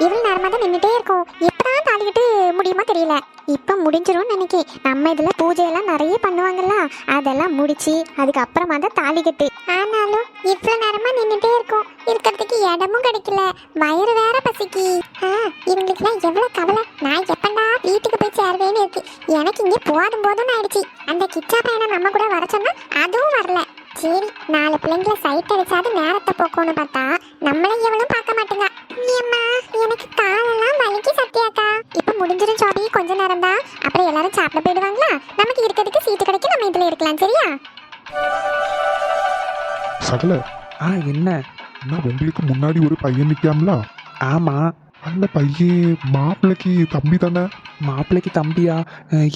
இவ்வளவு நேரமா தான் நின்றுட்டே இருக்கும். எப்பதான் தாலிக்கிட்டு முடியுமா தெரியல. இப்ப முடிஞ்சிரும் நினைக்கேன். நம்ம இதுல பூஜையெல்லாம் நிறைய பண்ணுவாங்கல்ல, அதெல்லாம் முடிச்சு அதுக்கப்புறமா தான் தாலி கட்டு. ஆனாலும் இவ்வளவு நேரமா நின்றுட்டே இருக்கும், இருக்கிறதுக்கு இடமும் கிடைக்கல, வயிறு வேற பசிக்கு. இவங்களுக்குலாம் எவ்வளவு கவலை. நான் எப்பண்டா வீட்டுக்கு போய் சேருவேன்னு இருக்கு. எனக்கு இங்கே போதும் போதும்னு ஆயிடுச்சு. அந்த கிச்சா பையனை நம்ம கூட வர சொன்னா அதுவும் வரல. சரி, 4 பிள்ளைங்களை சைட் அடிச்சாது நேரத்தை போக்கணும்னு பார்த்தா நம்மள எவ்வளவு பார்க்க மாட்டேங்க. அம்மா, எனக்கு காலெல்லாம் வலிக்கு சத்தியாக்கா. இப்ப முடிஞ்சிடும் சோபி, கொஞ்ச நேரம் தான், அப்புறம் எல்லாரும் சாப்பிட போயிடுவாங்களா. நமக்கு இருக்கிறதுக்கு சீட்டு கிடைக்கும், நம்ம இதுல இருக்கலாம். சரியா சகல? என்ன? நான் உங்களுக்கு முன்னாடி ஒரு பையன் நிக்காமல? ஆமா. அந்த பையன் மாப்பிள்ளைக்கு தம்பி தானே? மாப்பிள்ளைக்கு தம்பியா?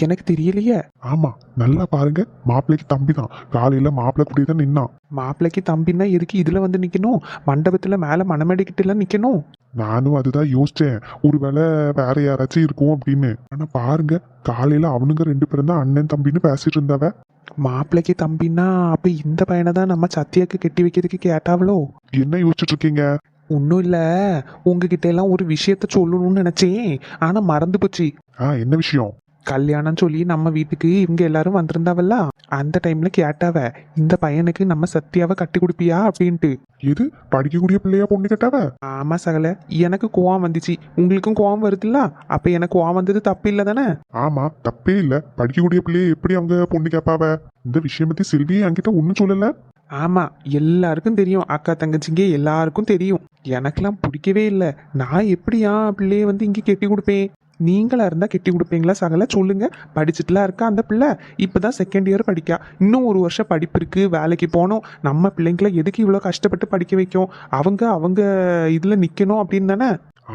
எனக்கு தெரியலையே. ஆமா, நல்லா பாருங்க, மாப்பிள்ளைக்கு தம்பி தான். காலையில மாப்பிள்ளை கூடிய தான் நின்னான். மாப்பிள்ளைக்கு தம்பின்னா எதுக்கு இதுல வந்து நிக்கணும்? மண்டபத்துல மேல மணமேடிக்கிட்டு எல்லாம் நிக்கணும். நானும் அதுதான் யோசிச்சேன், ஒருவேளை வேற யாராச்சும் இருக்கும் அப்படின்னு. ஆனா பாருங்க, காலையில அவனுங்க 2 பேரும் தான் அண்ணன் தம்பின்னு பேசிட்டு இருந்தாவ. மாப்பிள்ளைக்கு தம்பின்னா அப்ப இந்த பையனை தான் நம்ம சத்தியாக்கு கட்டி வைக்கிறதுக்கு கேட்டாவளோ? என்ன யோசிச்சுட்டு இருக்கீங்க? ஒன்றும் இல்லை, உங்ககிட்ட எல்லாம் ஒரு விஷயத்த சொல்லணும்னு நினச்சேன், ஆனால் மறந்து போச்சு. என்ன விஷயம்? கல்யாணம் சொல்லி நம்ம வீட்டுக்கு இவங்க எல்லாரும் வந்திருந்தாவல்ல, அந்த டைம்ல கேட்டாவ, இந்த பையனுக்கு நம்ம சத்யாவை கட்டி கொடுப்பியா அப்படின்ட்டு. எது, படிக்கக்கூடிய பிள்ளையா பொண்ணு கேட்டாவ? ஆமா சகல, எனக்கு கோவம் வந்துச்சு, உங்களுக்கும் கோவம் வருதுல்ல, அப்ப எனக்கு கோவம் வந்தது தப்பு இல்லை தானே? ஆமா, தப்பே இல்ல. படிக்கக்கூடிய பிள்ளைய எப்படி அவங்க பொண்ணு கேட்பாவ? இந்த விஷயம் பத்தி செல்வியே என்கிட்ட ஒன்னும் சொல்லல. ஆமா, எல்லாருக்கும் தெரியும், அக்கா தங்கச்சிங்க எல்லாருக்கும் தெரியும். எனக்கெல்லாம் பிடிக்கவே இல்லை. நான் எப்படியா பிள்ளைய வந்து இங்கே கெட்டி கொடுப்பேன்? நீங்களா இருந்தா கெட்டி கொடுப்பீங்களா சகல? சொல்லுங்க. படிச்சுட்டுலாம் இருக்கா அந்த பிள்ளை, இப்பதான் 2nd இயர் படிக்கா. இன்னும் 1 வருஷம் படிப்பு இருக்கு, வேலைக்கு போகணும். நம்ம பிள்ளைங்களை எதுக்கு இவ்வளோ கஷ்டப்பட்டு படிக்க வைக்கும்? அவங்க இதுல நிக்கணும் அப்படின்னு தானே?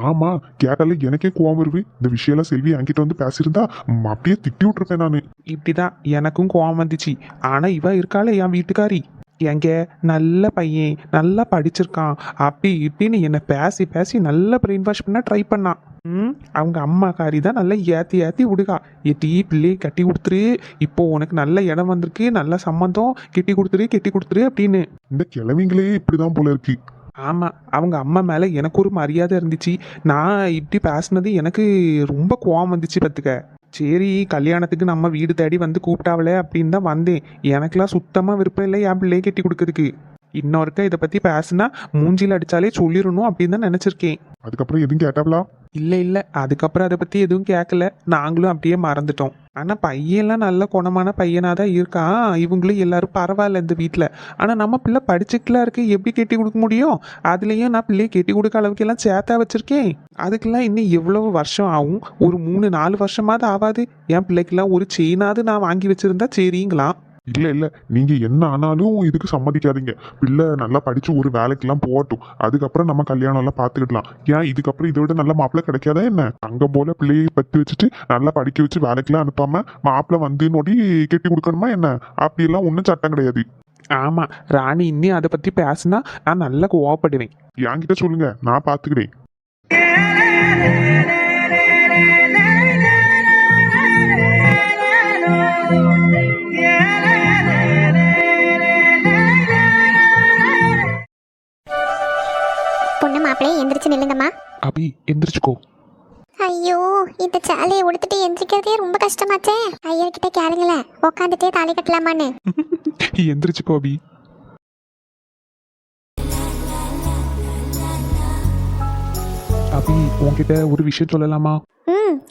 ஆமா, கேட்டாலே எனக்கே கோவம் வருது. இந்த விஷயம் செல்வி என்கிட்ட வந்து பேசியிருந்தா அப்படியே திட்டி விட்டுருப்பேன் நானு. இப்படிதான் எனக்கும் கோவம் வந்துச்சு. ஆனா இவ இருக்காளே என் வீட்டுக்காரி, எங்க நல்ல பையன், நல்லா படிச்சிருக்கான் அப்படி இப்படின்னு என்னை பேசி பேசி நல்லா பிரெயின் வாஷ் பண்ண ட்ரை பண்ணான். அவங்க அம்மாக்காரி தான் நல்லா ஏற்றி ஏற்றி விடுகா, எட்டி பிள்ளையை கட்டி கொடுத்துரு, இப்போ உனக்கு நல்ல இடம் வந்திருக்கு, நல்ல சம்மந்தம், கெட்டி கொடுத்துரு அப்படின்னு. இந்த கிழவிங்களே இப்படிதான் போல இருக்கு. ஆமா, அவங்க அம்மா மேல எனக்கு ஒரு மரியாதை இருந்துச்சு. நான் இப்படி பேசினது எனக்கு ரொம்ப கோவம் வந்துச்சு பத்துக்க. சரி, கல்யாணத்துக்கு நம்ம வீடு தேடி வந்து கூப்பிட்டாவளே அப்படின்னு தான் வந்தேன். எனக்கெல்லாம் சுத்தமாக விருப்பம் இல்லை என் பிள்ளையை கட்டி கொடுக்கறதுக்கு. இன்னொருக்கா இதை பற்றி பேசுனா மூஞ்சில் அடித்தாலே சொல்லிடணும் அப்படின்னு தான் நினச்சிருக்கேன். அதுக்கப்புறம் எதுவும் கேட்டாவளா? இல்லை, அதுக்கப்புறம் அதை பற்றி எதுவும் கேட்கல, நாங்களும் அப்படியே மறந்துட்டோம். ஆனால் பையன்லாம் நல்ல குணமான பையனாக தான் இருக்கான். இவங்களும் எல்லாரும் பரவாயில்ல இந்த வீட்டில். ஆனால் நம்ம பிள்ளை படிச்சுக்கலாம் இருக்கு, எப்படி கட்டி கொடுக்க முடியும்? அதுலேயும் நான் பிள்ளையை கட்டி கொடுக்க அளவுக்கு எல்லாம் சேர்த்தா வச்சுருக்கேன். அதுக்கெல்லாம் இன்னும் எவ்வளோ வருஷம் ஆகும்? ஒரு 3-4 வருஷமாவது ஆகாது. என் பிள்ளைக்கெல்லாம் ஒரு செயினாவது நான் வாங்கி வச்சுருந்தா சரிங்களாம். இல்ல, நீங்க என்ன ஆனாலும் இதுக்கு சம்மதிக்காதீங்க. பிள்ளை நல்லா படிச்சு ஒரு வேலைக்கெல்லாம் போகட்டும், அதுக்கப்புறம் நம்ம கல்யாணம் எல்லாம் பாத்துக்கிடலாம். ஏன் இதுக்கப்புறம் இதை விட நல்ல மாப்பிள்ளை கிடைக்காதா என்ன? அங்க போல பிள்ளையை பத்தி வச்சுட்டு நல்லா படிக்க வச்சு வேலைக்கெல்லாம் அனுப்பாம மாப்பிள்ளை வந்து நோடி கெட்டி கொடுக்கணுமா என்ன? அப்படி எல்லாம் ஒன்றும் சட்டம் கிடையாது. ஆமா, ராணி இன்னும் அதை பத்தி பேசுனா நான் நல்லா கோவப்படுவேன். என்கிட்ட சொல்லுங்க, நான் பாத்துக்கிறேன். பொண்ணு மாப்பிள்ளையே எந்திரிச்சு நில்லுங்கம்மா. அபி எந்திரிச்சுக்கோ. ஐயோ, இந்த சேலையை உடுத்துட்டு எந்திரிக்கிறதே ரொம்ப கஷ்டமாச்சே. ஐயர்கிட்ட கேளுங்களேன், உட்காந்துட்டே தாலி கட்டலாமான்னு. எந்திரிச்சுக்கோ அபி. அபி, உன்கிட்ட ஒரு விஷயம் சொல்லலாமா?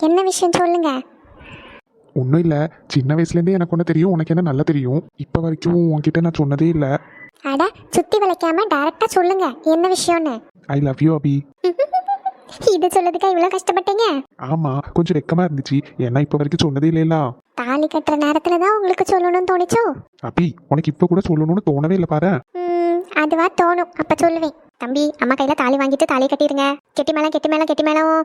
என்ன விஷயம் சொல்லுங்க. ஒன்றும் இல்லை, சின்ன வயசுலேருந்தே எனக்கு ஒன்று தெரியும், உனக்கு என்ன நல்லா தெரியும். இப்போ வரைக்கும் உன்கிட்ட நான் சொன்னதே இல்லை. அட, சுத்தி வளைக்காம டைரக்டா சொல்லுங்க என்ன விஷயம்னு. ஐ லவ் யூ அபி. இது சொல்லதுக்கா இவ்வளவு கஷ்டப்பட்டீங்க? ஆமா, கொஞ்சம் வெக்கமா இருந்துச்சு, ஏன்னா இப்போ வரைக்கும் சொன்னதே இல்லையா. தாலி கட்டுற நேரத்துல தான் உங்களுக்கு சொல்லணும்னு தோணிச்சோ? அபி, உனக்கு இப்போ கூட சொல்லணும்னு தோணவே இல்லை பாரு. அதுவா தோணும், அப்ப சொல்லுவேன். தம்பி, அம்மா கையில தாலி வாங்கிட்டு தாலி கட்டிருங்க. கெட்டி மேளம் கெட்டி மேளம் கெட்டி மேளம்.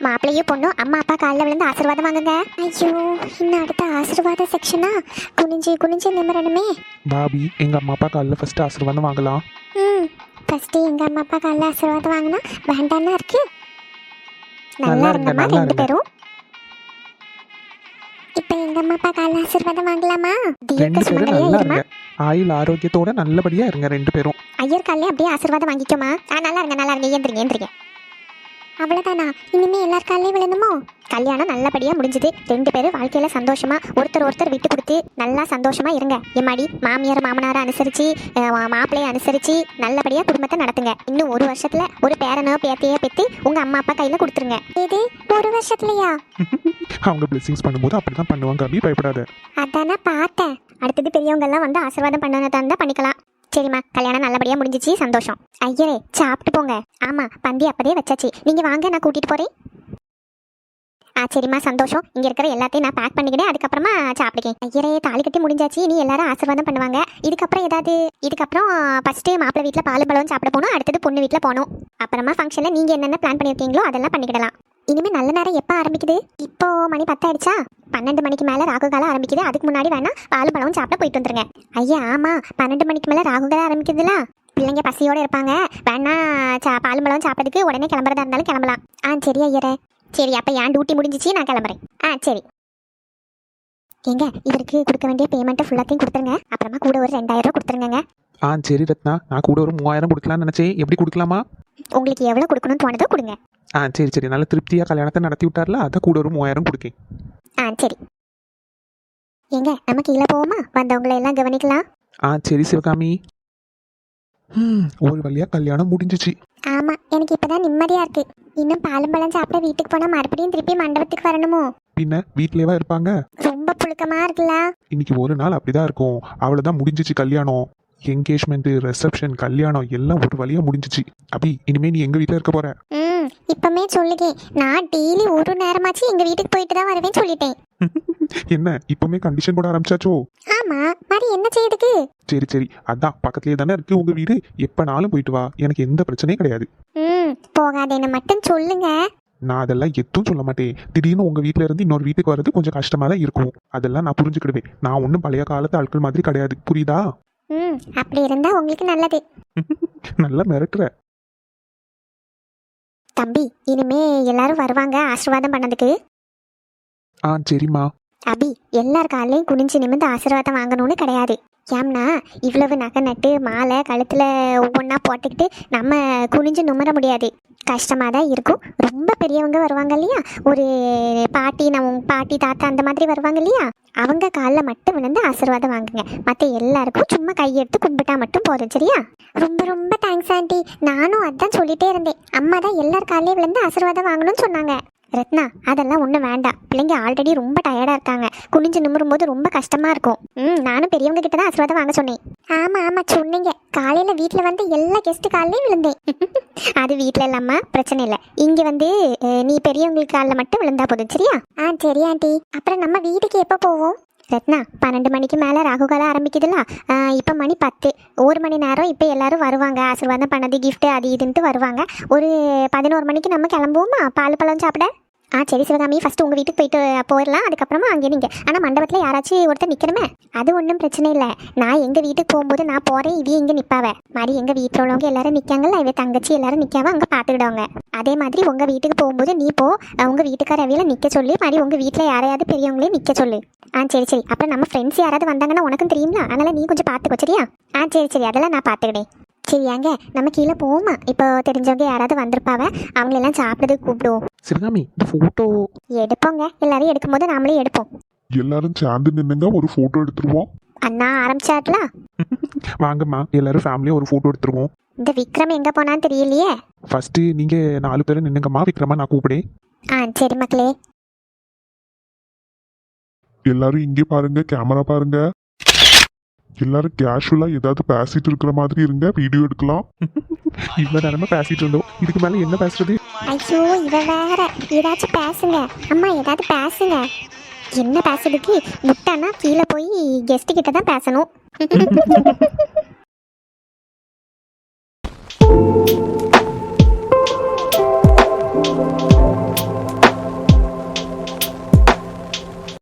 மாப்பிள்ளையும் பொண்ணும் அம்மா அப்பா காலில் விழுந்து ஆசீர்வாதம் வாங்குங்க. ஐயோ, இன்னும் அடுத்த ஆசீர்வாத செக்ஷனா? குனிஞ்சு குனிஞ்சு நிமிரணுமே. பாபி எங்க அம்மா அப்பா காலில் ஃபர்ஸ்ட் ஆசீர்வாதம் வாங்கலாம். ஃபர்ஸ்ட் எங்க அம்மா அப்பா காலில் ஆசீர்வாதம் வாங்கினா வேண்டாம்னா இருக்கு. நல்லா நல்லா இருங்க, இருங்கம்மா நல்லா ரெண்டு இருங்க. பேரும். இப்ப எங்க அம்மா அப்பா காலில் ஆசீர்வாதம் வாங்கலாமா? தீர்க்க ரெண்டு பேரும் சுமங்கலியா நல்லா இருமா. இருங்க, ஆயுள் ஆரோக்கியத்தோட நல்லபடியா இருங்க ரெண்டு பேரும். ஐயர் காலையே அப்படியே ஆசீர்வாதம் வாங்கிக்கோமா. நல்லா இருங்க ஏந்திரிங்க ஏந்திரிங்க. அவ்வளவுதானா? இனிமே எல்லார் காலையும் விழணுமோ? கல்யாணம் நல்லபடியா முடிஞ்சது. ரெண்டு பேரும் வாழ்க்கையில சந்தோஷமா ஒருத்தர் விட்டு கொடுத்து நல்லா சந்தோஷமா இருங்க. எம்மாடி மாமியார் மாமனாரை அனுசரிச்சு மாப்பிள்ளையை அனுசரிச்சு நல்லபடியா குடும்பத்தை நடத்துங்க. இன்னும் ஒரு வருஷத்துல ஒரு பேரனோ பேத்தையோ பெத்து உங்க அம்மா அப்பா கையில கொடுத்துருங்க. இது ஒரு வருஷத்துலயா? அவங்க பிளெஸிங்ஸ் பண்ணும்போது அப்படிதான் பண்ணுவாங்க அபி, பயப்படாத. அதானே பார்த்தேன். அடுத்தது பெரியவங்க எல்லாம் வந்து ஆசீர்வாதம் பண்ணதான் தான் பண்ணிக்கலாம். சரிம்மா, கல்யாணம் நல்லபடியா முடிஞ்சிச்சு, சந்தோஷம். ஐயரே சாப்பிட்டு போங்க. ஆமா, பந்தி அப்பதே வச்சாச்சு. நீங்க வாங்க, நான் கூட்டிட்டு போறேன். சரிம்மா, சந்தோஷம். இங்க இருக்கிற எல்லாத்தையும் நான் பேக் பண்ணிக்கிட்டேன், அதுக்கப்புறமா சாப்பிடுக்கேன். ஐயரே தாலி கட்டி முடிஞ்சாச்சு, நீ எல்லாரும் ஆசீர்வாதம் பண்ணுவாங்க. இதுக்கப்புறம் ஃபர்ஸ்ட் மாப்பிள்ளை வீட்டுல பால் பழம் சாப்பிட போகணும், அடுத்தது பொண்ணு வீட்டுல போகணும். அப்புறமா ஃபங்க்ஷன்ல நீங்க என்னென்ன பிளான் பண்ணிருக்கீங்களோ அதெல்லாம் பண்ணிக்கிடலாம். இனிமே நல்ல நேரம் எப்போ ஆரம்பிக்குது? இப்போ மணி 10 ஆயிடுச்சா? 12 மணிக்கு மேல ராகு காலம் ஆரம்பிக்குது. அதுக்கு முன்னாடி வேணா பால் பழம் சாப்பிட போயிட்டு வந்துருங்க. ஐயா ஆமா, 12 மணிக்கு மேல ராகு காலம் ஆரம்பிக்குதுல, பிள்ளைங்க பசியோட இருப்பாங்க. வேணா பால் பழம் சாப்பிட்றதுக்கு உடனே கிளம்புறதா இருந்தாலும் கிளம்பலாம். சரி ஐயரே. சரி, அப்ப என் டியூட்டி முடிஞ்சிச்சு, நான் கிளம்புறேன். சரி. எங்க இவருக்கு கொடுக்க வேண்டிய பேமெண்ட் ஃபுல்லாத்தையும் கொடுத்துருங்க. அப்புறமா கூட ஒரு 2000 ரூபாய் கொடுத்துருங்க. சரி ரத்னா, நான் கூட ஒரு 3000 கொடுக்கலாம்னு நினைச்சேன். எப்படி கொடுக்கலாமா? உங்களுக்கு எவ்வளவு கொடுக்கணும்னு தோணுதோ கொடுங்க. சரி, நல்ல திருப்தியா கல்யாணத்தை நடத்தி விட்டார்ல, அதான் கூட ஒரு 3000 கொடுக்கேன். சரி. எங்க நம்ம கீழே போவோமா? வந்தவங்களை எல்லாம் கவனிக்கலாம். சரி சிவகாமி. ஒரு வழியா கல்யாணம் முடிஞ்சிச்சு. ஆமா, எனக்கு இப்பதான் நிம்மதியா இருக்கு. இன்னும் பாலும் பழம் சாப்பிட வீட்டுக்கு போனா மறுபடியும் திருப்பி மண்டபத்துக்கு வரணுமோ? பின்ன வீட்லயேவா இருப்பாங்க? ரொம்ப புழுக்கமா இருக்குல்ல. இன்னைக்கு ஒரு நாள் அப்படிதான் இருக்கும். அவ்வளவுதான், முடிஞ்சிச்சு கல்யாணம். என்கேஜ்மெண்ட், ரிசப்ஷன், கல்யாணம் எல்லாம் ஒரு வழியா முடிஞ்சிச்சு. அபி, இனிமே நீ எங்க வீட்டுல இருக்க போற? இப்பமே சொல்லுங்க. நான் டெய்லி ஒரு நேரமாச்சு எங்க வீட்டுக்கு போயிட்டு தான் வருவேன் சொல்லிட்டேன். என்ன இப்பவுமே கண்டிஷன் போட ஆரம்பிச்சாச்சோ? ஆமா, மாதிரி என்ன செய்யுதுக்கு? சரி, அதான் பக்கத்துலயே தானே இருக்கு உங்க வீடு. எப்பனாலும் போயிட்டு வா, எனக்கு எந்த பிரச்சனையும் கிடையாது. போகாதேன்னு மட்டும் சொல்லுங்க. நான் அதெல்லாம் எதுவும் சொல்ல மாட்டேன். திடீர்னு உங்க வீட்டுல இருந்து இன்னொரு வீட்டுக்கு வர்றது கொஞ்சம் கஷ்டமா தான் இருக்கும். அதெல்லாம் நான் புரிஞ்சுக்கிடுவேன். நான் ஒன்றும் பழைய காலத்து ஆட்கள் மாதிரி கிடையாது, புரியுதா? அப்படி இருந்தா உங்களுக்கு நல்லது. நல்லா மிரட்டுற. தம்பி, இனிமே எல்லாரும் வருவாங்க ஆசீர்வாதம் பண்ணதுக்கு. சரிம்மா. அபி, எல்லார் காலையும் குனிஞ்சு நிமிந்து ஆசீர்வாதம் வாங்கணும்னு கிடையாது. ஏம்னா இவ்வளவு நகை நட்டு மாலை கழுத்துல ஒவ்வொன்றா போட்டுக்கிட்டு நம்ம குனிஞ்சு நிமிர முடியாது, கஷ்டமாக தான் இருக்கும். ரொம்ப பெரியவங்க வருவாங்க இல்லையா, ஒரு பாட்டி, நம்ம பாட்டி தாத்தா அந்த மாதிரி வருவாங்க இல்லையா, அவங்க காலில் மட்டும் விழுந்து ஆசீர்வாதம் வாங்குங்க. மற்ற எல்லாருக்கும் சும்மா கையெடுத்து கும்பிட்டா மட்டும் போதும். சரியா? ரொம்ப ரொம்ப தேங்க்ஸ் ஆண்டி. நானும் அதான் சொல்லிட்டே இருந்தேன். அம்மா தான் எல்லார் காலையும் விழுந்து ஆசீர்வாதம் வாங்கணும்னு சொன்னாங்க. ரத்னா, அதெல்லாம் ஒன்றும் வேண்டாம். பிள்ளைங்க ஆல்ரெடி ரொம்ப டயர்டாக இருக்காங்க. குனிஞ்சு நிமிரும் போது ரொம்ப கஷ்டமாக இருக்கும். நானும் பெரியவங்க கிட்ட தான் ஆசீர்வாதம் வாங்க சொன்னேன். ஆமாம் சொன்னீங்க. காலையில் வீட்டில் வந்து எல்லா கெஸ்ட்டு காலையும் விழுந்தேன். அது வீட்டில் இல்லாமா பிரச்சனை இல்லை. இங்கே வந்து நீ பெரியவங்களுக்கு காலில் மட்டும் விழுந்தா போதும். சரியா? சரி ஆண்டி. அப்புறம் நம்ம வீட்டுக்கு எப்போ போவோம்? ரத்னா, 12 மணிக்கு மேலே ராகுகாலம் ஆரம்பிக்குதுல்ல. இப்போ மணி 10, 1 மணி நேரம். இப்போ எல்லாரும் வருவாங்க, ஆசீர்வாதம் பண்ணது, கிஃப்ட் அது இதுன்ட்டு வருவாங்க. ஒரு 11 மணிக்கு நம்ம கிளம்புவோமா பால் பழம் சாப்பிட? சரி சிவகாமி, ஃபர்ஸ்ட் உங்கள் வீட்டுக்கு போயிட்டு போயிடலாம். அதுக்கப்புறமா அங்கே நீங்கள். ஆனால் மண்டபத்தில் யாராச்சும் ஒருத்தர் நிற்கணுமே, அது ஒன்றும் பிரச்சனை இல்லை. நான் எங்கள் வீட்டுக்கு போகும்போது நான் போகிறேன், இவே இங்கே நிற்பாவே மாதிரி. எங்கள் வீட்டில் உள்ளவங்க எல்லாரும் நிற்காங்கல்ல, இவ தங்கச்சி எல்லாரும் நிற்காவ அங்கே பார்த்துக்கிடுவாங்க. அதே மாதிரி உங்கள் வீட்டுக்கு போகும்போது நீ போ, உங்கள் வீட்டுக்கார அவையில் நிற்க சொல்லி மாதிரி உங்கள் வீட்டில் யாரையாவது பெரியவங்களையும் நிற்க சொல்லு. சரி. அப்புறம் நம்ம ஃப்ரெண்ட்ஸ் யாராவது வந்தாங்கன்னா உனக்கும் தெரியுங்களா, அதனால் நீ கொஞ்சம் பார்த்துக்கோ. சரியா? சரி, அதெல்லாம் நான் பார்த்துக்கிடேன். சரியாங்க, நம்ம கீழே போவோமா? இப்போ தெரிஞ்சவங்க யாராவது வந்திருப்பாவ, அவங்களெல்லாம் சாப்பிட்றதுக்கு கூப்பிடுவோம். சிவகாமி, இந்த போட்டோ எடுப்போங்க. எல்லாரும் எடுக்கும்போது நாமளே எடுப்போம். எல்லாரும் சேர்ந்து நின்னுங்க, ஒரு போட்டோ எடுத்துருவோம். அண்ணா ஆரம்பிச்சாட்ல. வாங்கம்மா, எல்லாரும் ஃபேமிலியா ஒரு போட்டோ எடுத்துருவோம். இந்த விக்ரம் எங்க போனான்னு தெரியலையே. ஃபர்ஸ்ட் நீங்க 4 பேரும் நின்னுங்கம்மா, விக்ரமா நான் கூப்பிடேன். சரி மக்களே. எல்லாரும் இங்கே பாருங்க, கேமரா பாருங்க. எல்லாரும் கேஷுவலா ஏதாவது பேசிட்டு இருக்கிற மாதிரி இருங்க, வீடியோ எடுக்கலாம். இவ்வளவு நேரமா பேசிட்டு இருந்தோம், இதுக்கு மேல என்ன பேசுறது? ஐயோ, இவ வேற. ஏதாச்சும் பேசுங்க அம்மா, ஏதாவது பேசுங்க. என்ன பேசுறதுக்கு? முட்டானா கீழே போய் கெஸ்ட் கிட்ட தான் பேசணும்.